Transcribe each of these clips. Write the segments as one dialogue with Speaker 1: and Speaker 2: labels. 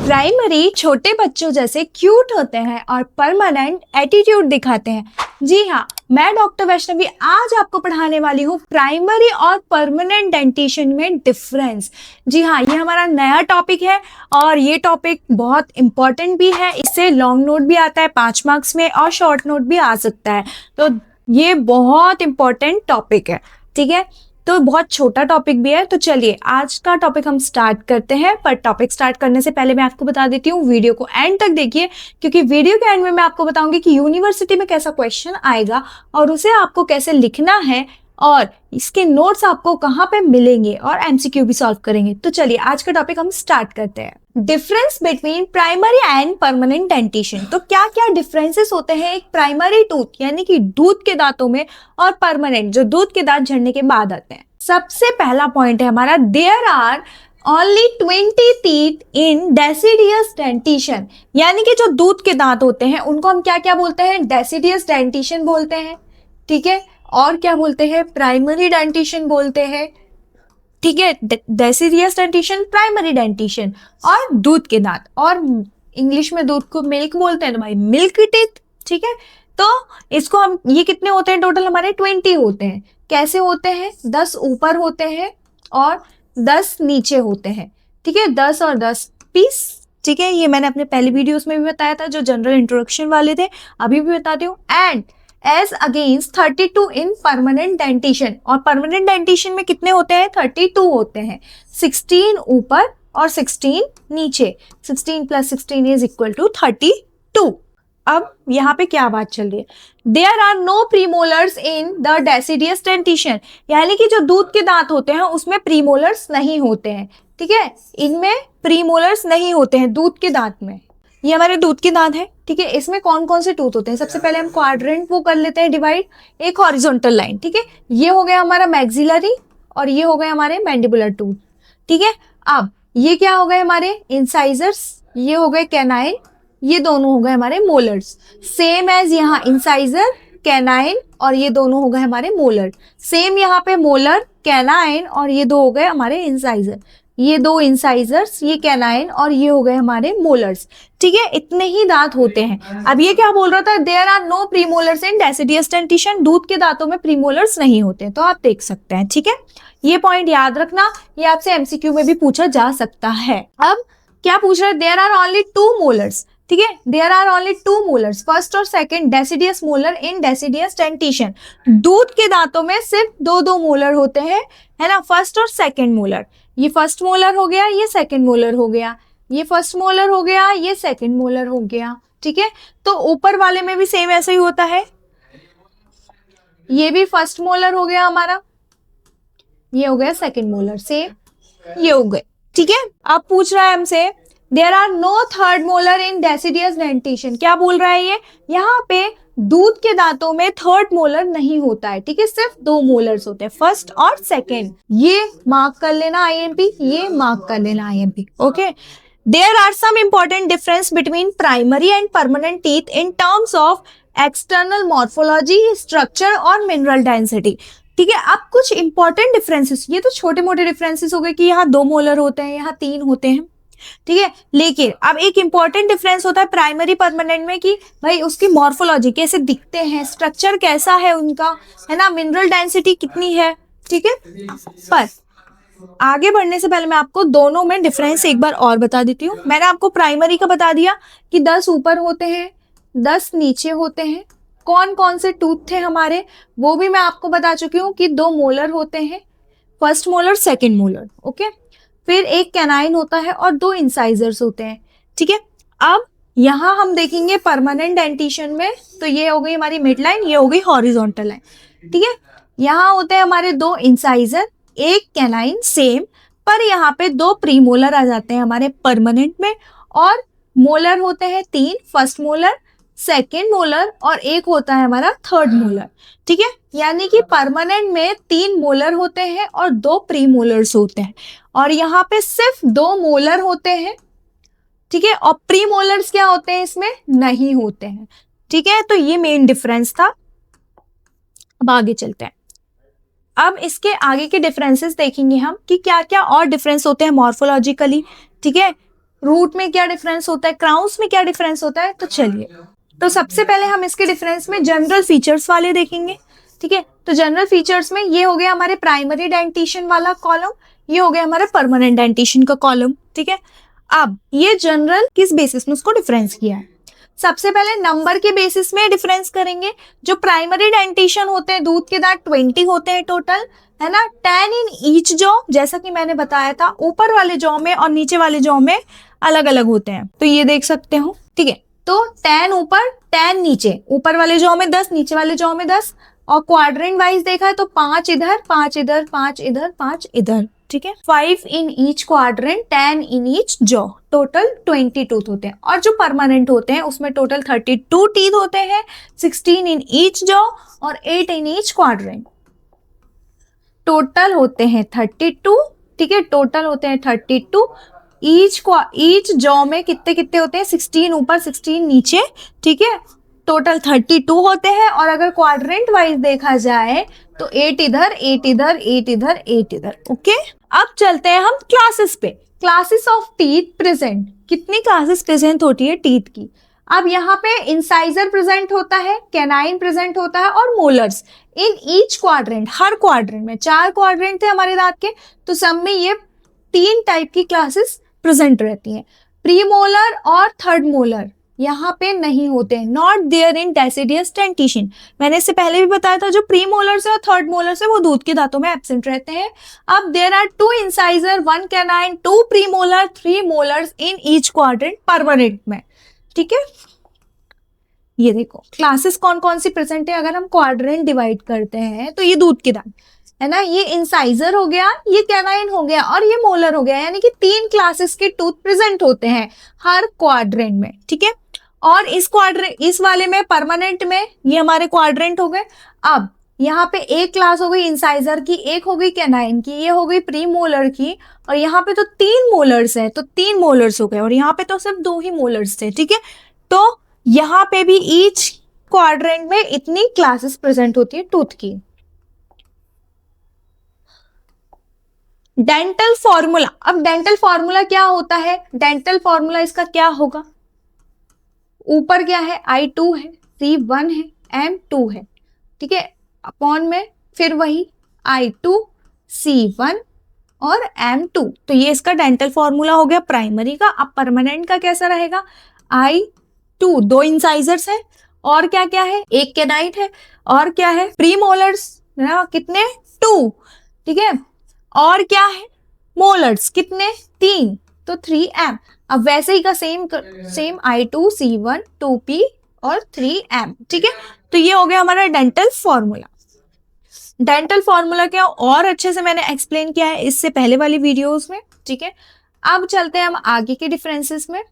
Speaker 1: Primary छोटे बच्चों जैसे क्यूट होते हैं और परमानेंट एटीट्यूड दिखाते हैं। जी हाँ, मैं डॉक्टर वैष्णवी आज आपको पढ़ाने वाली हूँ प्राइमरी और परमानेंट डेंटिशन में डिफरेंस। जी हाँ, ये हमारा नया टॉपिक है और ये टॉपिक बहुत इंपॉर्टेंट भी है। इससे लॉन्ग नोट भी आता है 5 मार्क्स में और शॉर्ट नोट भी आ सकता है। तो ये बहुत इंपॉर्टेंट टॉपिक है, ठीक है। तो बहुत छोटा टॉपिक भी है। तो चलिए आज का टॉपिक हम स्टार्ट करते हैं। पर टॉपिक स्टार्ट करने से पहले मैं आपको बता देती हूँ, वीडियो को एंड तक देखिए, क्योंकि वीडियो के एंड में मैं आपको बताऊंगी कि यूनिवर्सिटी में कैसा क्वेश्चन आएगा और उसे आपको कैसे लिखना है और इसके नोट्स आपको कहाँ पे मिलेंगे और एमसीक्यू भी सॉल्व करेंगे। तो चलिए आज का टॉपिक हम स्टार्ट करते हैं। Difference between primary and permanent dentition. तो क्या क्या डिफरेंसेस होते हैं एक प्राइमरी टूथ यानी कि दूध के दांतों में और परमानेंट जो दूध के दांत झड़ने के बाद आते हैं। सबसे पहला पॉइंट है हमारा, there are only 20 teeth in deciduous dentition. यानी कि जो दूध के दांत होते हैं उनको हम क्या क्या बोलते हैं, डेसिडियस डेंटिशन बोलते हैं, ठीक है। और क्या बोलते हैं, प्राइमरी डेंटिशन बोलते हैं, ठीक है। डेसिडियस डेंटिशन, प्राइमरी डेंटिशन और दूध के दांत, और इंग्लिश में दूध को मिल्क बोलते हैं तो भाई मिल्क टीथ, ठीक है। तो इसको हम, ये कितने होते हैं टोटल, हमारे 20 होते हैं। कैसे होते हैं, 10 ऊपर होते हैं और 10 नीचे होते हैं, ठीक है। 10 और 10 पीस, ठीक है। ये मैंने अपने पहले वीडियोस में भी बताया था जो जनरल इंट्रोडक्शन वाले थे, अभी भी बताती हूँ। And as against 32 in permanent dentition. और परमानेंट डेंटिशन में कितने होते हैं, 32 होते हैं। 16 ऊपर और 16 नीचे। 16 + 16 इज इक्वल टू 32। अब यहाँ पे क्या बात चल रही है, there are no premolars in the deciduous dentition. यानी कि जो दूध के दांत होते हैं उसमें प्रीमोलर्स नहीं होते हैं, ठीक है। इनमें प्रीमोलर्स नहीं होते हैं दूध के दांत में। ये हमारे दूध के दांत है, ठीक है। इसमें कौन कौन से टूथ होते हैं, सबसे पहले हम क्वाड्रेंट वो कर लेते हैं डिवाइड, एक हॉरिजॉन्टल लाइन, ठीक है। ये हो गया हमारा मैक्सिलरी और ये हो गए हमारे मैंडिबुलर टूथ, ठीक है। अब ये क्या हो गए हमारे इंसाइजर्स, ये हो गए कैनाइन, ये दोनों हो गए हमारे मोलर्स। सेम एज यहाँ इंसाइजर, कैनाइन और ये दोनों हो गए हमारे मोलर। सेम यहाँ पे मोलर, कैनाइन और ये दो हो गए हमारे इंसाइजर। ये दो इंसाइजर्स, ये कैनाइन और ये हो गए हमारे मोलर्स, ठीक है। इतने ही दांत होते हैं। अब ये क्या बोल रहा था, there are no premolars in deciduous dentition. दूध के दांतों में प्रीमोलर्स नहीं होते, तो आप देख सकते हैं, ठीक है। ये पॉइंट याद रखना, ये आपसे एमसीक्यू में भी पूछा जा सकता है। अब क्या पूछ रहा है, देयर आर ओनली 2 मोलर्स, ठीक है। There are only 2 molars, first और second deciduous molar in deciduous dentition. दूध के दांतों में सिर्फ 2 मोलर होते हैं, है ना, फर्स्ट और सेकंड मोलर। ये फर्स्ट मोलर हो गया, ये सेकंड मोलर हो गया, ये फर्स्ट मोलर हो गया, ये सेकंड मोलर हो गया, ठीक है। तो ऊपर वाले में भी सेम ऐसा ही होता है। ये भी फर्स्ट मोलर हो गया हमारा, ये हो गया सेकंड मोलर, सेम ये हो गए, ठीक है। अब पूछ रहा है हमसे, there are no third molar in deciduous dentition. क्या बोल रहा है ये, यहाँ पे दूध के दांतों में थर्ड मोलर नहीं होता है, ठीक है। सिर्फ 2 मोलर्स होते हैं, फर्स्ट और सेकंड। ये मार्क कर लेना आईएमपी, ये मार्क कर लेना IMP, okay. There are some important difference between primary and permanent teeth in terms of external morphology, structure और मिनरल डेंसिटी, ठीक है। अब कुछ इंपॉर्टेंट डिफरेंसेस, ये तो छोटे मोटे डिफरेंसेस हो गए कि यहाँ 2 मोलर होते हैं, यहाँ 3 होते हैं, ठीक है। लेकिन अब एक इंपॉर्टेंट डिफरेंस होता है प्राइमरी परमानेंट में कि भाई उसकी मॉर्फोलॉजी कैसे दिखते हैं, स्ट्रक्चर कैसा है उनका, है ना, मिनरल डेंसिटी कितनी है, ठीक है। पर आगे बढ़ने से पहले मैं आपको दोनों में डिफरेंस एक बार और बता देती हूँ। मैंने आपको प्राइमरी का बता दिया कि 10 ऊपर होते हैं, 10 नीचे होते हैं। कौन कौन से टूथ थे हमारे वो भी मैं आपको बता चुकी हूँ कि 2 मोलर होते हैं, first molar second molar, okay. फिर एक कैनाइन होता है और 2 इंसाइजर्स होते हैं, ठीक है। अब यहाँ हम देखेंगे परमानेंट डेंटिशन में, तो ये हो गई हमारी मिड लाइन, ये हो गई हॉरिजॉन्टल लाइन, ठीक है। यहाँ होते हैं हमारे 2 इंसाइजर, एक कैनाइन, सेम, पर यहाँ पे 2 प्रीमोलर आ जाते हैं हमारे परमानेंट में, और मोलर होते हैं 3, फर्स्ट मोलर, सेकेंड मोलर और एक होता है हमारा थर्ड मोलर, ठीक है। यानी कि परमानेंट में 3 मोलर होते हैं और 2 प्रीमोलर्स होते हैं, और यहाँ पे सिर्फ 2 मोलर होते हैं, ठीक है। और प्रीमोलर्स क्या होते हैं, इसमें नहीं होते हैं, ठीक है। तो ये मेन डिफरेंस था। अब आगे चलते हैं। अब इसके आगे के डिफरेंसेस देखेंगे हम कि क्या क्या और डिफरेंस होते हैं मॉर्फोलॉजिकली, ठीक है। रूट में क्या डिफरेंस होता है, क्राउन्स में क्या डिफरेंस होता है। तो चलिए, तो सबसे पहले हम इसके डिफरेंस में जनरल फीचर्स वाले देखेंगे। ठीक है, तो जनरल फीचर्स में ये हो गया हमारे प्राइमरी डेंटिशन वाला कॉलम, ये हो गया हमारा परमानेंट डेंटिशन का कॉलम। ठीक है, अब ये जनरल किस बेसिस में उसको डिफरेंस किया है, सबसे पहले नंबर के बेसिस में डिफरेंस करेंगे। जो प्राइमरी डेंटिशन होते हैं, दूध के दांत 20 होते हैं टोटल, है ना, 10 इन ईच जॉ, जैसा कि मैंने बताया था ऊपर वाले जॉ में और नीचे वाले जॉ में अलग अलग होते हैं, तो ये देख सकते हो। ठीक है, तो 10 ऊपर 10 नीचे, ऊपर वाले जॉ में 10, नीचे वाले जॉ में 10, और क्वाड्रेंट वाइज देखा है तो 5 इधर 5 इधर 5 इधर 5 इधर। ठीक है, 5 इन each quadrant, 10 in each jaw, total 20 tooth होते हैं। और जो परमानेंट होते हैं उसमें टोटल 32 टीथ होते हैं, 16 इन ईच जॉ और 8 इन ईच क्वाड्रेंट, टोटल होते हैं 32। ठीक है, टोटल होते हैं 32। ईच जॉ में कितने कितने होते हैं, 16 ऊपर 16 नीचे। ठीक है, टोटल 32 होते हैं। और अगर क्वाड्रेंट वाइज देखा जाए तो 8 इधर 8 इधर 8 इधर 8 इधर। ओके, अब चलते हैं हम क्लासेस पे। क्लासेस ऑफ टीथ प्रेजेंट, कितनी क्लासेस प्रेजेंट होती है टीथ की। अब यहाँ पे इंसाइजर प्रेजेंट होता है, कैनाइन प्रेजेंट होता है और molars in each quadrant. Her quadrant में 4 क्वाड्रेंट थे हमारे दांत के, तो सब में ये 3 टाइप की क्लासेस प्रेजेंट रहती हैं। प्री मोलर और थर्ड मोलर यहाँ पे नहीं होते, not there in deciduous dentition. मैंने इससे पहले भी बताया था, जो प्री मोलर्स है और थर्ड मोलर्स है वो दूध के दांतों में एब्सेंट रहते हैं। अब there are 2 incisor, 1 canine, 2 premolar, 3 molars in each quadrant permanent में। ठीक है, ये देखो क्लासेस कौन कौन सी प्रेजेंट है। अगर हम क्वाड्रेंट डिवाइड करते हैं तो ये दूध के दांत है ना, ये इंसाइजर हो गया, ये कैनाइन हो गया और ये मोलर हो गया, यानी कि 3 क्लासेस के टूथ प्रेजेंट होते हैं हर क्वाड्रेंट में। ठीक है, और इस वाले में परमानेंट में ये हमारे क्वाड्रेंट हो गए। अब यहाँ पे एक क्लास हो गई इंसाइजर की, एक हो गई कैनाइन की, ये हो गई प्री मोलर की, और यहाँ पे तो 3 मोलर्स है तो 3 मोलर्स हो गए, और यहाँ पे तो सिर्फ 2 ही मोलर्स थे। ठीक है, तो यहाँ पे भी ईच क्वाड्रेंट में इतनी क्लासेस प्रेजेंट होती है टूथ की। डेंटल फॉर्मूला, अब डेंटल फॉर्मूला क्या होता है, डेंटल फॉर्मूला इसका क्या होगा, ऊपर क्या है I2 है, C1 है, M2 है। ठीक है, अपॉन में फिर वही I2 C1 और M2, तो ये इसका डेंटल फॉर्मूला हो गया प्राइमरी का। अब परमानेंट का कैसा रहेगा, I2 2 इंसाइजर्स है और क्या क्या है, एक कैनाइन है और क्या है प्री मोलर्स ना, कितने 2। ठीक है, और क्या है मोलर्स कितने 3, तो 3M। अब वैसे ही का सेम I2 C1 2P और 3M। ठीक है, तो ये हो गया हमारा डेंटल फॉर्मूला। डेंटल फॉर्मूला क्या और अच्छे से मैंने एक्सप्लेन किया है इससे पहले वाली वीडियोस में। ठीक है, अब चलते हैं हम आगे के डिफरेंसेस में,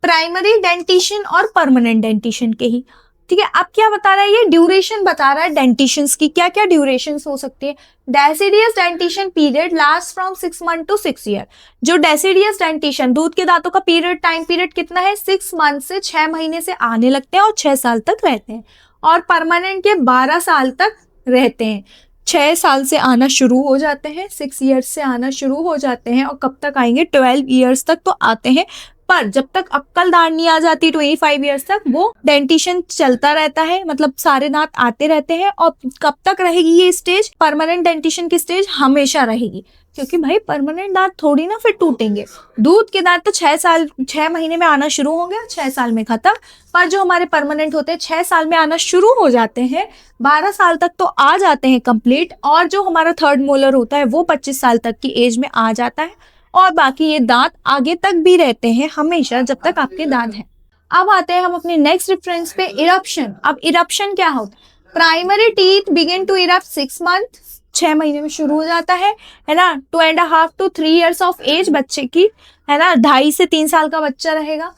Speaker 1: प्राइमरी डेंटिशन और परमानेंट डेंटिशन के ही। ठीक है, अब क्या बता रहा है, ये ड्यूरेशन बता रहा है डेंटिशंस की, क्या क्या ड्यूरेशंस हो सकती है। Deciduous dentition period last from 6 month to 6 year. जो डेसिडियस डेंटिशन दूध के दांतों का पीरियड, टाइम पीरियड कितना है, 6 मंथ से 6 महीने से आने लगते हैं और 6 साल तक रहते हैं। और परमानेंट के 12 साल तक रहते हैं, 6 साल से आना शुरू हो जाते हैं, 6 ईयर्स से आना शुरू हो जाते हैं और कब तक आएंगे 12 ईयर्स तक तो आते हैं। पर जब तक अक्कल दाढ़ नहीं आ जाती 25 ईयर्स तक वो डेंटिशन चलता रहता है, मतलब सारे दांत आते रहते हैं। और कब तक रहेगी ये स्टेज, परमानेंट डेंटिशन की स्टेज हमेशा रहेगी, क्योंकि भाई परमानेंट दांत थोड़ी ना फिर टूटेंगे। दूध के दांत तो 6 महीने में आना शुरू हो गया, 6 साल में खत्म। पर जो हमारे परमानेंट होते हैं 6 साल में आना शुरू हो जाते हैं, 12 साल तक तो आ जाते हैं कंप्लीट। और जो हमारा थर्ड मोलर होता है वो 25 साल तक की एज में आ जाता है। और बाकी ये दांत आगे तक भी रहते हैं हमेशा जब तक आपके दांत हैं। अब आते हैं हम अपने नेक्स्ट रेफरेंस पे, इरप्शन। अब इरप्शन क्या होता है, primary teeth begin to erupt 6 month, 6 महीने में शुरू हो जाता है ना। 2.5 to 3 years ऑफ एज बच्चे की, है ना, 2.5 से 3 साल का बच्चा रहेगा।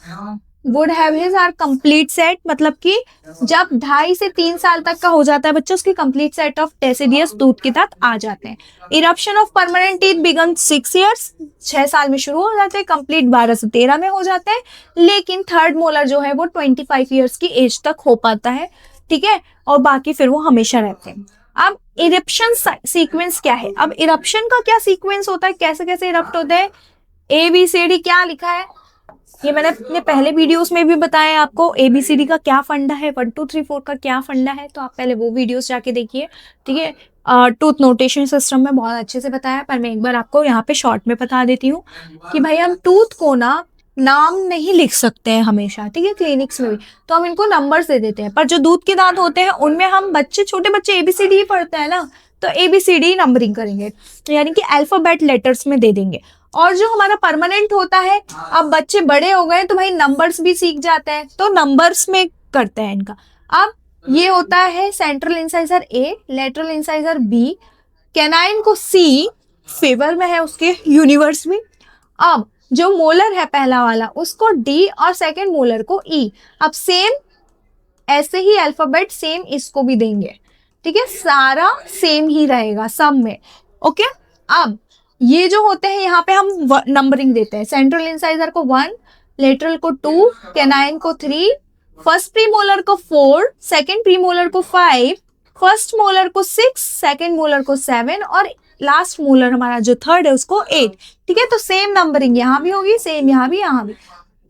Speaker 1: Would have his or complete set, मतलब कि जब 2.5 से 3 साल तक का हो जाता है बच्चा, उसकी कंप्लीट सेट ऑफ डेसिडियस दूध के दांत आ जाते हैं। Eruption of permanent teeth began 6 years, 6 साल में शुरू हो जाते हैं, कंप्लीट 12 से 13 में हो जाते हैं। लेकिन थर्ड मोलर जो है वो 25 years की एज तक हो पाता है। ठीक है, और बाकी फिर वो हमेशा रहते हैं। अब इरप्शन सीक्वेंस क्या है, अब इरप्शन का क्या सीक्वेंस होता है, कैसे कैसे इरप्ट होते हैं, ABCD क्या लिखा है, ये मैंने अपने पहले वीडियोस में भी बताया है आपको, ABCD का क्या फंडा है, 1 2 3 4 का क्या फंडा है, तो आप पहले वो वीडियोस जाके देखिए, ठीक है। टूथ नोटेशन सिस्टम में बहुत अच्छे से बताया, पर मैं एक बार आपको यहाँ पे शॉर्ट में बता देती हूँ कि भाई हम टूथ को ना नाम नहीं लिख सकते हैं हमेशा, ठीक है, क्लिनिक्स में भी, तो हम इनको नंबर्स दे देते हैं, पर जो दूध के दांत होते हैं उनमें हम छोटे बच्चे ABCD ही पढ़ते हैं ना, तो ABCD नंबरिंग करेंगे, यानी कि अल्फाबेट लेटर्स में दे देंगे। और जो हमारा परमानेंट होता है, अब बच्चे बड़े हो गए तो भाई नंबर्स भी सीख जाते हैं, तो नंबर्स में करते हैं इनका। अब ये होता है central incisor A, lateral incisor B, canine को C, फेवर में है उसके यूनिवर्स में। अब जो मोलर है पहला वाला उसको D और सेकंड मोलर को E। अब सेम ऐसे ही अल्फाबेट सेम इसको भी देंगे, ठीक है, सारा सेम ही रहेगा सब में, ओके। अब ये जो होते हैं यहाँ पे हम नंबरिंग देते हैं, सेंट्रल इंसाइजर को 1, लेटरल को 2, कैनाइन को 3, फर्स्ट प्रीमोलर को 4, सेकंड प्रीमोलर को 5, फर्स्ट मोलर को 6, सेकंड मोलर को 7 और लास्ट मोलर हमारा जो थर्ड है उसको 8, ठीक है। तो सेम नंबरिंग यहाँ भी होगी, सेम यहाँ भी।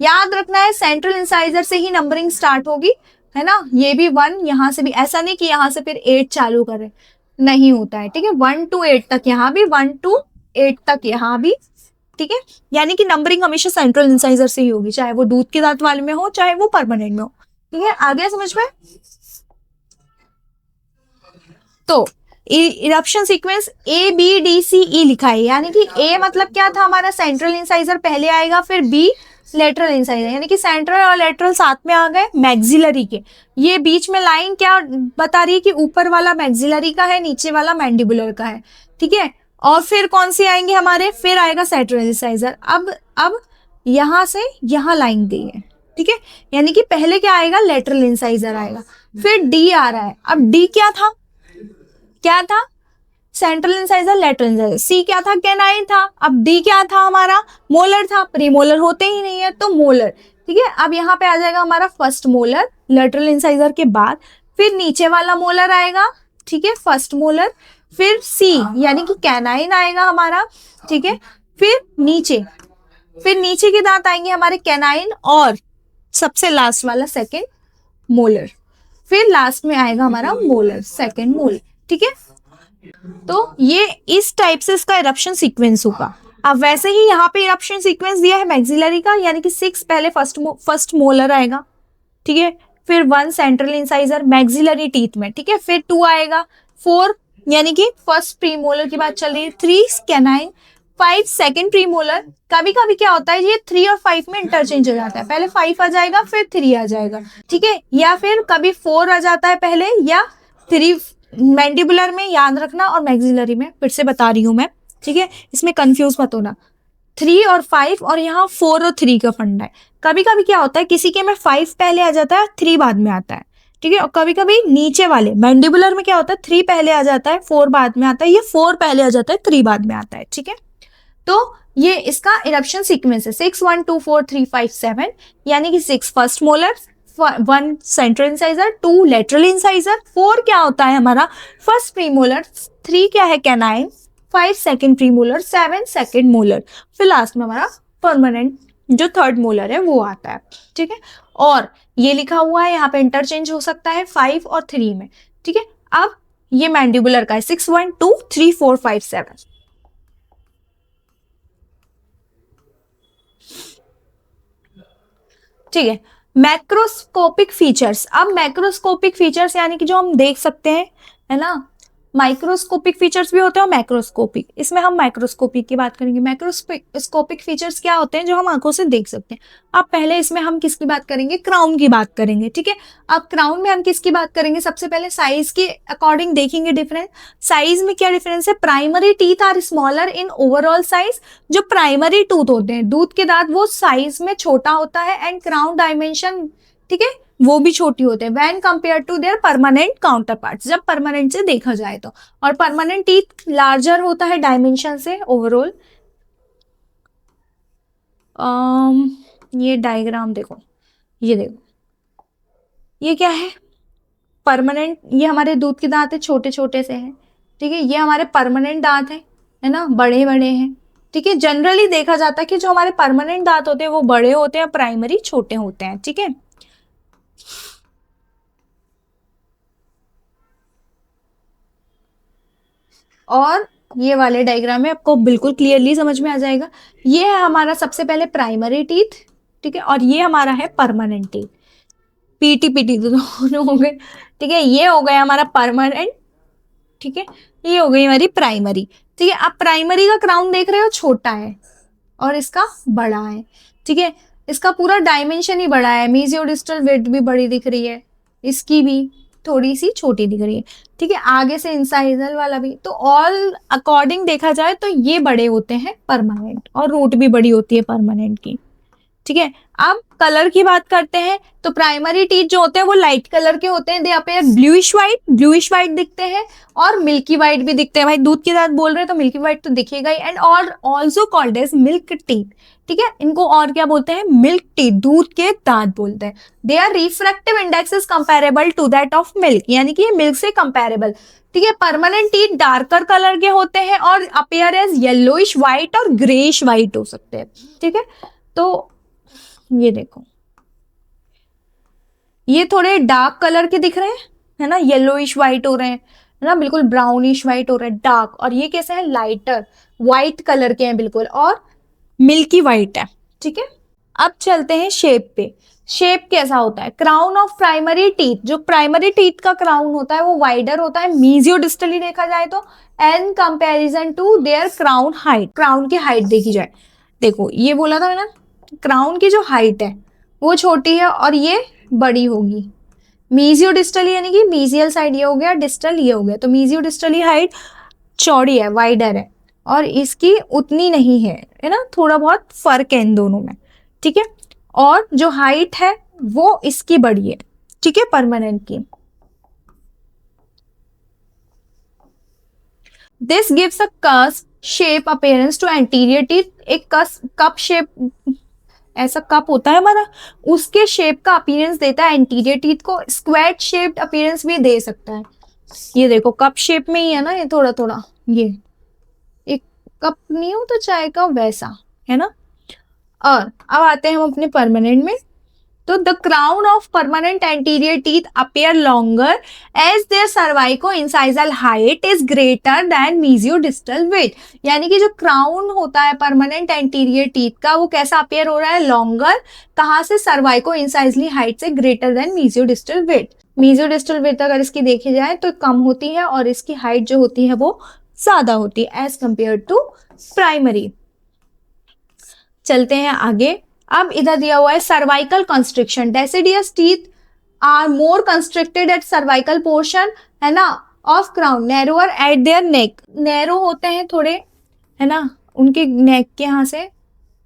Speaker 1: याद रखना है सेंट्रल इंसाइजर से ही नंबरिंग स्टार्ट होगी, है ना, ये भी 1, यहाँ से भी, ऐसा नहीं कि यहाँ से फिर 8 चालू करें, नहीं होता है, ठीक है। 1 to 8 तक यहाँ भी, 1 to 8 तक यहाँ भी, ठीक है। यानी कि नंबरिंग हमेशा सेंट्रल इंसाइजर से ही होगी, चाहे वो दूध के दांत वाले में हो चाहे वो परमानेंट में हो, ठीक है। आगे समझ में? तो इरप्शन सीक्वेंस ABDCE लिखा है, यानी कि A मतलब क्या था हमारा, सेंट्रल इंसाइजर पहले आएगा, फिर B लेटरल इंसाइजर, यानी कि सेंट्रल और लेटरल साथ में आ गए मैक्सिलरी के। ये बीच में लाइन क्या बता रही है कि ऊपर वाला मैक्सिलरी का है, नीचे वाला मैंडिबुलर का है, ठीक है। और फिर कौन सी आएंगे हमारे, फिर आएगा सेंट्रल इंसाइजर। अब यहां से यहां लाइन दी है, ठीक है, यानी कि पहले क्या आएगा, लेटरल इंसाइजर आएगा, फिर D आ रहा है। अब D क्या था central incisor, lateral incisor. C क्या था, कैनाइन था। अब D क्या था हमारा, मोलर था, प्रीमोलर होते ही नहीं है तो मोलर, ठीक है। अब यहाँ पे आ जाएगा हमारा फर्स्ट मोलर लेटरल इंसाइजर के बाद, फिर नीचे वाला मोलर आएगा, ठीक है, फर्स्ट मोलर, फिर C यानी कि कैनाइन आएगा हमारा, ठीक है, फिर नीचे के दांत आएंगे हमारे कैनाइन और सबसे लास्ट वाला सेकेंड मोलर, फिर लास्ट में आएगा हमारा मोलर, सेकेंड मोलर, ठीक है। तो ये इस टाइप से इसका इरप्शन सीक्वेंस होगा। अब वैसे ही यहाँ पे इरप्शन सीक्वेंस दिया है मैक्सिलरी का, यानी कि 6 पहले फर्स्ट मोलर आएगा, ठीक है, फिर 1 सेंट्रल इंसाइजर मैक्सिलरी टीथ में, ठीक है, फिर 2 आएगा, 4 यानी कि फर्स्ट प्रीमोलर की बात चल रही है, 3 कैनाइन, 5 सेकंड प्रीमोलर। कभी कभी क्या होता है ये 3 और 5 में इंटरचेंज हो जाता है, पहले 5 आ जाएगा फिर 3 आ जाएगा, ठीक है, या फिर कभी 4 आ जाता है पहले या 3 मैंडिबुलर में, याद रखना, और मैक्सिलरी में, फिर से बता रही हूं मैं, ठीक है, इसमें कंफ्यूज मत होना। 3 और 5 और यहाँ 4 और 3 का फंडा है। कभी कभी क्या होता है किसी के में 5 पहले आ जाता है 3 बाद में आता है, ठीक है, और कभी कभी नीचे वाले मैंडिबुलर में क्या होता है 3 पहले आ जाता है 4 बाद में आता है, ये 4 पहले आ जाता है 3 बाद में आता है, ठीक है। तो ये इसका इरप्शन सीक्वेंस है 6 1 2 4 3 5 7, यानी कि 6 first molar, 1 central incisor, 2 lateral incisor, 4 क्या होता है हमारा फर्स्ट प्रीमोलर, 3 क्या है canine, 5 second premolar, 7 second molar, फिर लास्ट में हमारा परमानेंट जो थर्ड मोलर है वो आता है, ठीक है। और ये लिखा हुआ है यहाँ पे इंटरचेंज हो सकता है 5 और 3 में, ठीक है। अब ये मैंडिबुलर का है 6 1 2 3 4 5 7। ठीक है, मैक्रोस्कोपिक फीचर्स। अब मैक्रोस्कोपिक फीचर्स यानी कि जो हम देख सकते हैं, है ना, माइक्रोस्कोपिक फीचर्स भी होते हैं और मैक्रोस्कोपिक, इसमें हम माइक्रोस्कोपिक की बात करेंगे। मैक्रोस्कोपिक फीचर्स क्या होते हैं जो हम आंखों से देख सकते हैं। अब पहले इसमें हम किसकी बात करेंगे, क्राउन की बात करेंगे, ठीक है। अब क्राउन में हम किसकी बात करेंगे, सबसे पहले साइज के अकॉर्डिंग देखेंगे डिफरेंस। साइज में क्या डिफरेंस है, primary teeth are smaller in overall size. जो प्राइमरी टूथ होते हैं दूध के दांत वो साइज में छोटा होता है, एंड क्राउन डायमेंशन, ठीक है, वो भी छोटी होते हैं when compare to their permanent counterparts, जब परमानेंट से देखा जाए तो। और परमानेंट टीथ लार्जर होता है डायमेंशन से ओवरऑल। ये डायग्राम देखो, ये देखो, ये क्या है, परमानेंट, ये हमारे दूध के दांत है, छोटे छोटे से हैं, ठीक है, ये हमारे परमानेंट दांत है ना, बड़े बड़े हैं, ठीक है, जनरली देखा जाता है कि जो हमारे परमानेंट दांत होते हैं वो बड़े होते हैं, प्राइमरी छोटे होते हैं। ठीक है, और ये वाले डायग्राम में आपको बिल्कुल क्लियरली समझ में आ जाएगा। ये है हमारा सबसे पहले प्राइमरी टीथ, ठीक है, और ये हमारा है परमानेंट टीथ। पीटी पीटी दोनों हो गए। ठीक है, ये हो गया हमारा परमानेंट, ठीक है, ये हो गई हमारी प्राइमरी। ठीक है, आप प्राइमरी का क्राउन देख रहे हो, छोटा है और इसका बड़ा है। ठीक है, इसका पूरा डायमेंशन ही बड़ा है, मीजियोडिस्टल विड्थ भी बड़ी दिख रही है, इसकी भी थोड़ी सी छोटी दिख रही है। ठीक है, आगे से इंसाइजल वाला भी। तो ऑल अकॉर्डिंग देखा जाए तो ये बड़े होते हैं परमानेंट, और रूट भी बड़ी होती है परमानेंट की। ठीक है, अब कलर की बात करते हैं तो प्राइमरी टीथ जो होते हैं वो लाइट कलर के होते हैं, दे अपीयर ब्लूइश वाइट दिखते हैं, और मिल्की वाइट भी दिखते हैं। भाई दूध के साथ बोल रहे हैं तो मिल्की वाइट तो दिखेगा ही। एंड और also called as milk teeth. ठीक है, इनको और क्या बोलते हैं, मिल्क टीथ, दूध के दांत बोलते हैं। They are refractive index is comparable to that of milk, यानी कि ये मिल्क से कंपेरेबल। ठीक है, परमानेंट टीथ डार्कर कलर के होते हैं और अपीयर एज येलोइश वाइट और ग्रेइश वाइट हो सकते हैं। ठीक है, तो ये देखो, ये थोड़े डार्क कलर के दिख रहे हैं, है ना, येलोइश वाइट हो रहे हैं, है ना, बिल्कुल ब्राउनिश वाइट हो रहे हैं, डार्क। और ये कैसे हैं, लाइटर वाइट कलर के हैं बिल्कुल, और मिल्की वाइट है। ठीक है, अब चलते हैं शेप पे। शेप कैसा होता है, क्राउन ऑफ प्राइमरी टीथ, जो प्राइमरी टीथ का क्राउन होता है वो वाइडर होता है मीजियोडिस्टली देखा जाए तो, an comparison to their crown height. Crown की हाइट देखी जाए, देखो ये बोला था मैंने, क्राउन की जो हाइट है वो छोटी है और ये बड़ी होगी। मीजियो डिस्टली यानी कि मीजियल साइड ये हो गया, डिस्टल ये हो गया, तो मीजियो डिस्टली हाइट चौड़ी है, वाइडर है, और इसकी उतनी नहीं है ना, थोड़ा बहुत फर्क है इन दोनों में। ठीक है, और जो हाइट है वो इसकी बड़ी है। ठीक है, परमानेंट की। This gives a cusp shape appearance to anterior teeth. एक कप शेप, ऐसा कप होता है हमारा, उसके शेप का अपीयरेंस देता है एंटीरियर टीथ को। स्क्वेयर शेप्ड अपीयरेंस भी दे सकता है। ये देखो कप शेप में ही है ना, ये थोड़ा थोड़ा, ये एक कप नहीं होता चाय का, वैसा है ना। और अब आते हैं हम अपने परमानेंट में। तो the crown of permanent anterior teeth appear longer as their cervico incisal height is greater than mesiodistal width. यानी कि जो क्राउन होता है परमानेंट एंटीरियर टीथ का, वो कैसा अपीयर हो रहा है, लॉन्गर। कहाँ से, सर्वाइको इंसाइजली हाइट से greater than mesiodistal width. मीजियोडिस्टल width अगर इसकी देखी जाए तो कम होती है, और इसकी हाइट जो होती है वो ज्यादा होती है एज कंपेयर टू प्राइमरी। चलते हैं आगे। अब इधर दिया हुआ है cervical constriction. Deciduous teeth are more constricted at cervical portion, है ना, of crown, narrower at their neck. Narrow होते हैं थोड़े, है ना, उनके नेक के यहाँ से।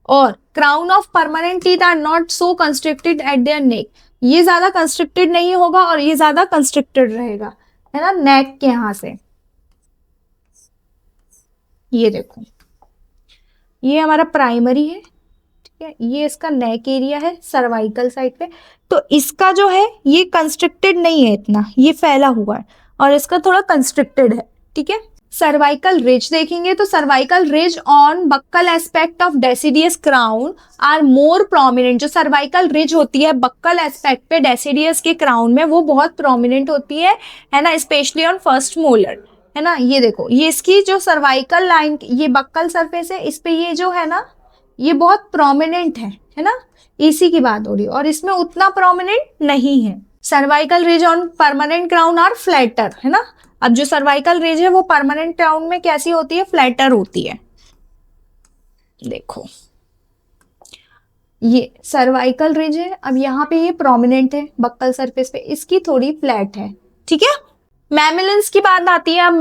Speaker 1: और crown of permanent teeth are not so constricted at their neck. ये ज्यादा कंस्ट्रिक्टेड नहीं होगा और ये ज्यादा कंस्ट्रिक्टेड रहेगा, है ना, नेक के यहाँ से। ये देखो, ये हमारा प्राइमरी है, ये इसका नेक एरिया है सर्वाइकल साइड पे। तो इसका जो है ये कंस्ट्रिक्टेड नहीं है इतना, ये फैला हुआ है, और इसका थोड़ा कंस्ट्रिक्टेड है। ठीक है, सर्वाइकल रिज देखेंगे तो cervical ridge on buccal aspect of deciduous crown are more prominent. जो सर्वाइकल रिज होती है बक्कल एस्पेक्ट पे डेसिडियस के क्राउन में, वो बहुत प्रोमिनेंट होती है ना, स्पेशली ऑन फर्स्ट मोलर, है ना। ये देखो, ये इसकी जो सर्वाइकल लाइन, ये बक्कल सरफेस है, इस पे ये जो है ना, ये बहुत प्रोमिनेंट है ना, इसी की बात हो रही है, और इसमें उतना प्रोमिनेंट नहीं है। Cervical ridge on permanent crown are flatter, है ना। अब जो सर्वाइकल रिज है वो परमानेंट क्राउन में कैसी होती है, फ्लैटर होती है। देखो ये सर्वाइकल रिज है, अब यहाँ पे ये प्रोमिनेंट है बक्कल सरफेस पे, इसकी थोड़ी फ्लैट है। ठीक है, मैमिलिन्स की बात आती है। अब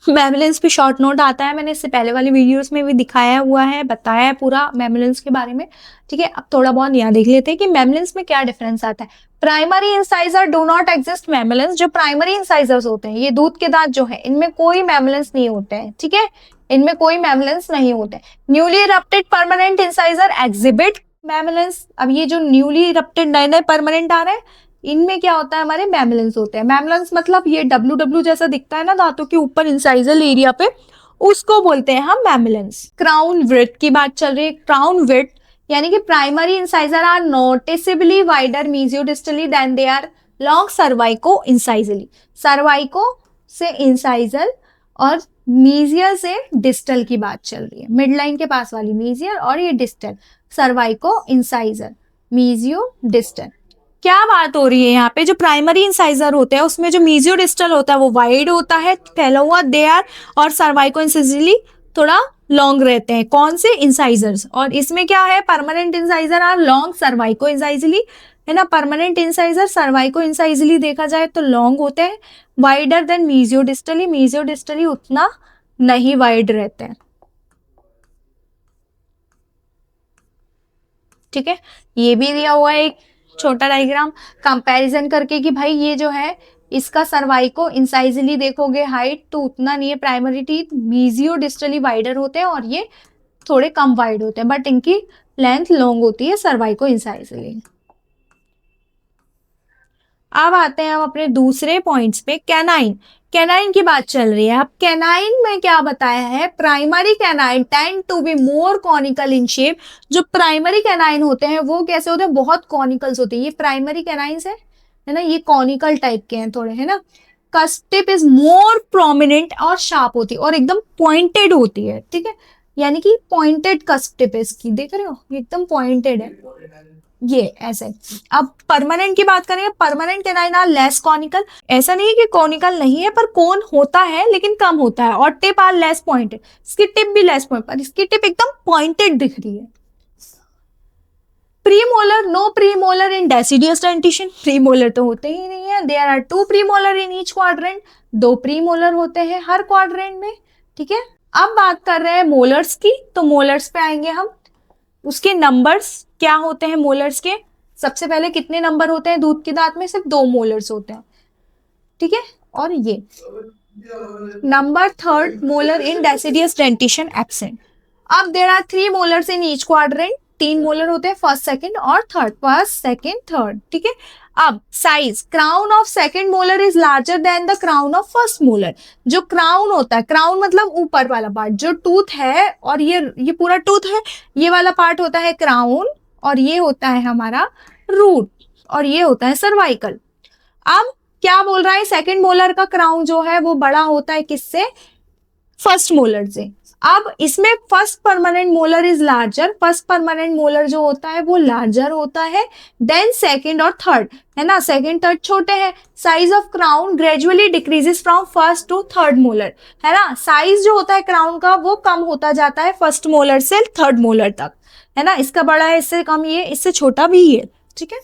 Speaker 1: मैमिलिन्स पे शॉर्ट नोट आता है, मैंने इससे पहले वाली वीडियोस में भी दिखाया हुआ है, बताया है पूरा मैमिलिन्स के बारे में। ठीक है, अब थोड़ा बहुत यहाँ देख लेते हैं कि मैमिलिन्स में क्या डिफरेंस आता है। Primary incisor do not exist mamelons. जो प्राइमरी इंसाइजर्स होते हैं, ये दूध के दांत जो है, इनमें कोई मैमिलिन्स नहीं होते हैं। ठीक है, इनमें कोई मैमिलिन्स नहीं होते। Newly erupted permanent incisor exhibit mamelons. अब ये जो न्यूली इरप्टेड नए नए परमानेंट आ रहे हैं, इनमें क्या होता है, हमारे मैमिलिन्स होते हैं। मैमिलिन्स मतलब ये डब्ल्यू जैसा दिखता है ना दांतों के ऊपर इंसाइजल एरिया पे, उसको बोलते हैं हम मैमिलन्स। क्राउन विड्थ की बात चल रही है। क्राउन विड्थ यानी कि primary incisor are noticeably wider mesiodistally than they are long cervico incisally. Cervico से इंसाइजल और मीजियर से डिस्टल की बात चल रही है। मिड लाइन के पास वाली मीजियर और ये डिस्टल, सर्वाइको इंसाइजर, मीजियो डिस्टल। क्या बात हो रही है यहाँ पे, जो प्राइमरी इंसाइजर होते हैं उसमें जो मीजियो डिस्टल होता है वो वाइड होता है, फैला हुआ दे आर, और सर्वाइको इंसाइजली थोड़ा लॉन्ग रहते हैं। कौन से इंसाइजर्स, और इसमें क्या है, permanent incisor are long cervico incisally, है ना। परमानेंट इंसाइजर सर्वाइको इंसाइजली देखा जाए तो लॉन्ग होते हैं, वाइडर देन मीजियो डिस्टली। मीजियो डिस्टली उतना नहीं वाइड रहते हैं, ठीक है। ये भी दिया हुआ है एक छोटा डायग्राम कंपैरिजन करके कि भाई ये जो है इसका सर्वाइको इंसाइजली देखोगे हाइट तो उतना नहीं है, प्राइमरी टीथ मीजियो डिस्टली वाइडर होते हैं और ये थोड़े कम वाइड होते हैं, बट इनकी लेंथ लॉन्ग होती है सर्वाइको इंसाइजली। अब आते हैं हम अपने दूसरे पॉइंट्स पे, कैनाइन। कैनाइन की बात चल रही है। अब कैनाइन में क्या बताया है, primary canine tend to be more conical in shape. जो प्राइमरी कैनाइन होते हैं वो कैसे होते हैं, बहुत कॉनिकल्स होते हैं। ये प्राइमरी कैनाइन्स है ना, ये कॉनिकल टाइप के हैं थोड़े, है ना। Cusp tip is more prominent और शार्प होती है और एकदम पॉइंटेड होती है, ठीक है। यानी कि पॉइंटेड कस्प टिप है इसकी, देख रहे हो एकदम पॉइंटेड है ये ऐसे। अब परमानेंट की बात करेंगे, permanent canine are less conical. ऐसा नहीं है कि कॉनिकल नहीं है, पर कोन होता है लेकिन कम होता है, और टिप आर लेस पॉइंटेड। इसकी टिप भी लेस पॉइंट, पर इसकी टिप एकदम पॉइंटेड दिख रही है। Premolar, no premolar in deciduous dentition. Premolar तो होते ही नहीं है। There are 2 premolar in each quadrant. 2 premolar होते हैं हर क्वाड्रेंट में, ठीक है। अब बात कर रहे हैं मोलर्स की, तो मोलर्स पे आएंगे हम। उसके नंबर्स क्या होते हैं मोलर्स के, सबसे पहले कितने नंबर होते हैं दूध के दांत में, सिर्फ 2 मोलर्स होते हैं, ठीक है। और ये number 3rd molar in deciduous dentition absent. अब there are 3 molars in each quadrant. 3 molar होते हैं, फर्स्ट सेकंड और थर्ड, फर्स्ट सेकंड थर्ड, ठीक है। अब size, crown of second molar is larger than the crown of first molar. जो crown होता है, क्राउन मतलब ऊपर वाला पार्ट, जो टूथ है, और ये पूरा टूथ है, ये वाला पार्ट होता है क्राउन, और ये होता है हमारा रूट, और ये होता है सर्वाइकल। अब क्या बोल रहा है, सेकंड मोलर का क्राउन जो है वो बड़ा होता है किससे, फर्स्ट मोलर से। अब इसमें first permanent molar is larger, first permanent molar जो होता है वो लार्जर होता है देन सेकंड और थर्ड, है ना। सेकंड थर्ड छोटे हैं। Size of crown gradually decreases from first to third molar, है ना। साइज जो होता है क्राउन का वो कम होता जाता है फर्स्ट मोलर से थर्ड मोलर तक, है ना। इसका बड़ा है, इससे कम ये, इससे छोटा भी ये, ठीक है।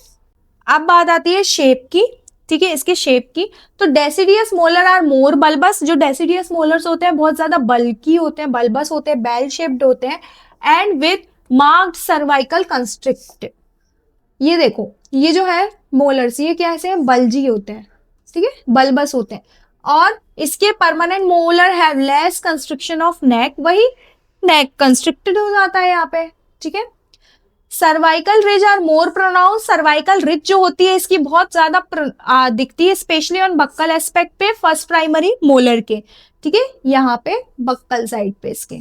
Speaker 1: अब बात आती है शेप की, ठीक है, इसके शेप की। तो deciduous molar are more bulbous. जो डेसिडियस मोलर्स होते हैं बहुत ज्यादा बल्की होते हैं, बल्बस होते हैं, बेल शेप्ड होते हैं, and with marked cervical constrict. ये देखो, ये जो है मोलर्स, ये कैसे हैं, बल्जी होते हैं, ठीक है, बल्बस होते हैं। और इसके permanent molar have less construction of neck, वही नेक कंस्ट्रिक्टेड हो जाता है यहाँ पे, ठीक है। Cervical ridge are more pronounce. Cervical ridge जो होती है इसकी बहुत ज्यादा दिखती है, स्पेशली ऑन बक्कल एस्पेक्ट पे, फर्स्ट प्राइमरी मोलर के, ठीक है, यहाँ पे बक्कल साइड पे इसके।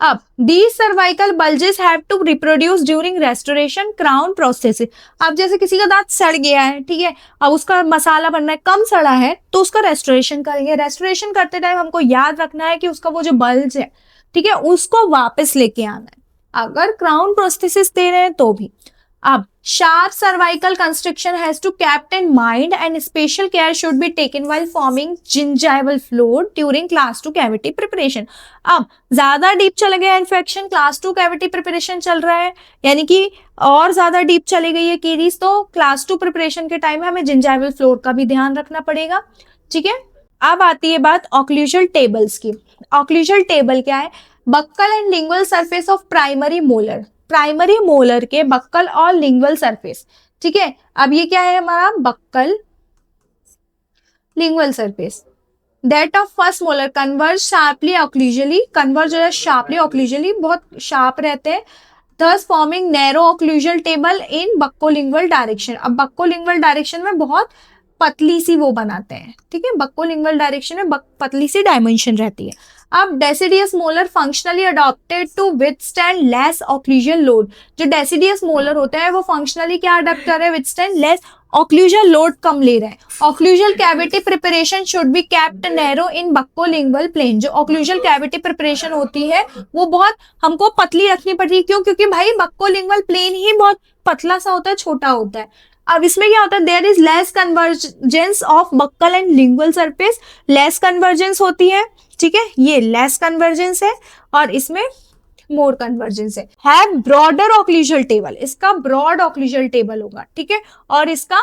Speaker 1: अब these cervical bulges have to reproduce during restoration crown process। अब जैसे किसी का दांत सड़ गया है, ठीक है, अब उसका मसाला बनना है, कम सड़ा है, तो उसका रेस्टोरेशन करेंगे। रेस्टोरेशन करते टाइम हमको याद रखना है कि उसका वो जो बल्ज है, ठीक है, उसको वापस लेके आना है, अगर क्राउन प्रोस्थेसिस दे रहे हैं तो भी। अब sharp cervical constriction has to kept in mind and special care should be taken while forming gingival fluid during class 2 cavity preparation। अब ज्यादा डीप चला गया इन्फेक्शन, क्लास 2 कैविटी प्रिपरेशन चल रहा है, यानी कि और ज्यादा डीप चली गई है केरीज, तो क्लास 2 प्रिपरेशन के टाइम हमें जिंजाइवल फ्लोर का भी ध्यान रखना पड़ेगा, ठीक है। अब आती है बात ऑक्लूजल टेबल्स की। ऑक्लूजल टेबल क्या है, buccal and lingual surface of primary molar. Primary molar के बक्कल और लिंगुअल सरफेस, ठीक है। अब ये क्या है हमारा, buccal lingual surface that of first molar converge sharply occlusally. Converge जो है शार्पली ऑक्लूजली, बहुत शार्प रहते हैं, thus forming narrow occlusal table in buccolingual direction. अब बक्कोलिंगुअल डायरेक्शन में बहुत पतली सी वो बनाते हैं, ठीक है, बक्कोलिंगुअल डायरेक्शन में पतली सी डायमेंशन रहती है। अब deciduous molar functionally adopted to withstand less occlusion load. जो डेसिडियस मोलर होता है वो फंक्शनली क्या अडॉप्ट कर रहे हैं, विथस्टैंड लेस ऑक्लूजन लोड कम ले रहे हैं। Occlusal cavity preparation should be kept narrow in buccolingual plane. जो ऑक्लूजल कैविटी प्रिपरेशन होती है वो बहुत हमको पतली रखनी पड़ती है, क्यों? क्योंकि भाई बक्कोलिंगुअल प्लेन ही बहुत पतला सा होता है, छोटा होता है। अब इसमें क्या होता है, there is less convergence of buccal and lingual surface, less convergence होती है, ठीक है, ये लेस कन्वर्जेंस है, और इसमें मोर कन्वर्जेंस है ब्रॉडर ऑक्लूजल टेबल, इसका ब्रॉड ऑक्लूजल टेबल होगा, ठीक है, और इसका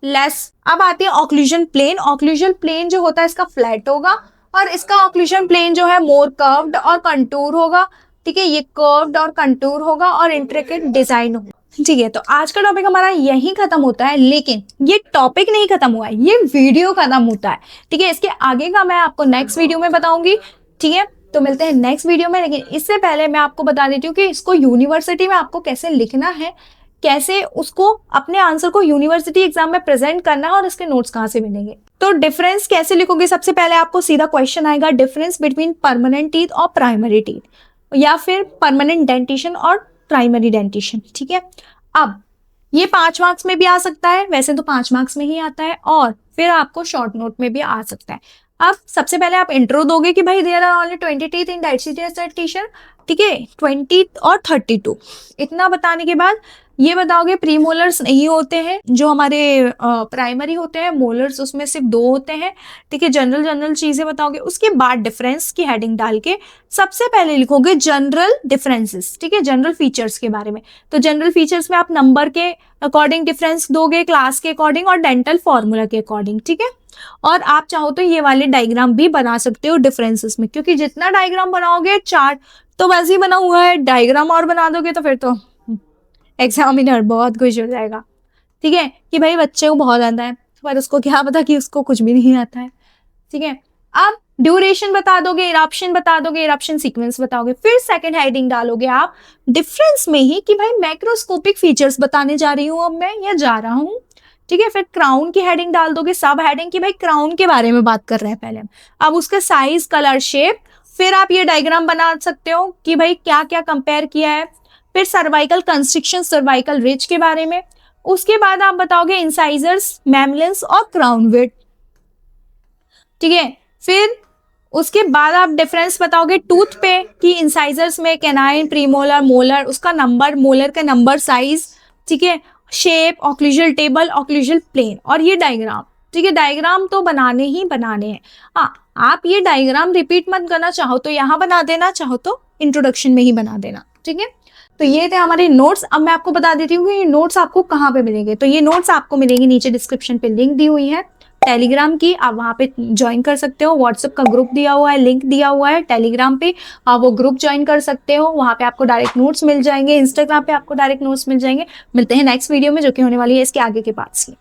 Speaker 1: लेस। अब आती है ऑक्लूजन प्लेन। ऑक्लूजल प्लेन जो होता है इसका फ्लैट होगा, और इसका ऑक्लूजन प्लेन जो है मोर कर्व्ड और कंटूर होगा, ठीक है, ये कर्व्ड और कंटूर होगा और इंट्रिकेट डिजाइन होगा, ठीक है। तो आज का टॉपिक हमारा यही खत्म होता है, लेकिन ये टॉपिक नहीं खत्म हुआ है, ये वीडियो खत्म होता है, ठीक है। इसके आगे का मैं आपको नेक्स्ट वीडियो में बताऊंगी, ठीक है। तो मिलते हैं नेक्स्ट वीडियो में, लेकिन इससे पहले मैं आपको बता देती हूँ कि इसको यूनिवर्सिटी में आपको कैसे लिखना है, कैसे उसको अपने आंसर को यूनिवर्सिटी एग्जाम में प्रेजेंट करना है, और इसके नोट्स कहाँ से मिलेंगे। तो डिफरेंस कैसे लिखोगे, सबसे पहले आपको सीधा क्वेश्चन आएगा, डिफरेंस बिटवीन परमानेंट टीथ और प्राइमरी टीथ, या फिर परमानेंट डेंटिशन और प्राइमरी डेंटिशन, ठीक है। अब ये 5 मार्क्स में भी आ सकता है, वैसे तो 5 मार्क्स में ही आता है, और फिर आपको शॉर्ट नोट में भी आ सकता है। अब सबसे पहले आप इंट्रो दोगे कि भाई there are only 20 teeth in deciduous dentition, ठीक है, 20 और 32। इतना बताने के बाद ये बताओगे प्रीमोलर्स नहीं होते हैं जो हमारे प्राइमरी होते हैं, मोलर्स उसमें सिर्फ 2 होते हैं, ठीक है। जनरल चीजें बताओगे, उसके बाद डिफरेंस की हेडिंग डाल के सबसे पहले लिखोगे जनरल डिफरेंसेस, ठीक है, जनरल फीचर्स के बारे में। तो जनरल फीचर्स में आप नंबर के अकॉर्डिंग डिफरेंस दोगे, क्लास के अकॉर्डिंग और डेंटल फॉर्मूला के अकॉर्डिंग, ठीक है। और आप चाहो तो ये वाले डायग्राम भी बना सकते हो डिफरेंसेस में, क्योंकि जितना डायग्राम बनाओगे, चार्ट तो वैसे ही बना हुआ है, डायग्राम और बना दोगे तो फिर तो एग्जामिनर बहुत खुश हो जाएगा, ठीक है, कि भाई बच्चे को बहुत आता है, पर उसको क्या पता कि उसको कुछ भी नहीं आता है, ठीक है। अब ड्यूरेशन बता दोगे, इरप्शन बता दोगे, इरप्शन सीक्वेंस बताओगे, फिर सेकंड हेडिंग डालोगे आप डिफरेंस में ही कि भाई मैक्रोस्कोपिक फीचर्स बताने जा रही हूँ अब मैं, या जा रहा हूँ, ठीक है। फिर क्राउन की हेडिंग डाल दोगे, सब हेडिंग की भाई क्राउन के बारे में बात कर रहे हैं पहले, अब उसका साइज, कलर, शेप, फिर आप ये डायग्राम बना सकते हो कि भाई क्या क्या कंपेयर किया है। फिर सर्वाइकल कंस्ट्रिक्शन, सर्वाइकल रिज के बारे में, उसके बाद आप बताओगे इंसाइजर्स, मैमलिन्स और क्राउन विड्थ, ठीक है। फिर उसके बाद आप डिफरेंस बताओगे टूथ पे कि इंसाइजर्स में कैनाइन, प्रीमोलर, मोलर, उसका नंबर, मोलर का नंबर, साइज, ठीक है, shape, occlusal table, occlusal plane, और ये डायग्राम, ठीक है। डायग्राम तो बनाने ही बनाने हैं। हाँ, आप ये डायग्राम रिपीट मत करना, चाहो तो यहाँ बना देना, चाहो तो इंट्रोडक्शन में ही बना देना, ठीक है। तो ये थे हमारे नोट्स। अब मैं आपको बता देती हूँ कि ये नोट्स आपको कहाँ पे मिलेंगे। तो ये नोट्स आपको मिलेंगे नीचे डिस्क्रिप्शन पे, लिंक दी हुई है टेलीग्राम की, आप वहाँ पे ज्वाइन कर सकते हो। व्हाट्सएप का ग्रुप दिया हुआ है, लिंक दिया हुआ है टेलीग्राम पे, आप वो ग्रुप ज्वाइन कर सकते हो, वहाँ पे आपको डायरेक्ट नोट्स मिल जाएंगे। इंस्टाग्राम पे आपको डायरेक्ट नोट्स मिल जाएंगे। मिलते हैं नेक्स्ट वीडियो में, जो कि होने वाली है इसके आगे के पार्ट्स की।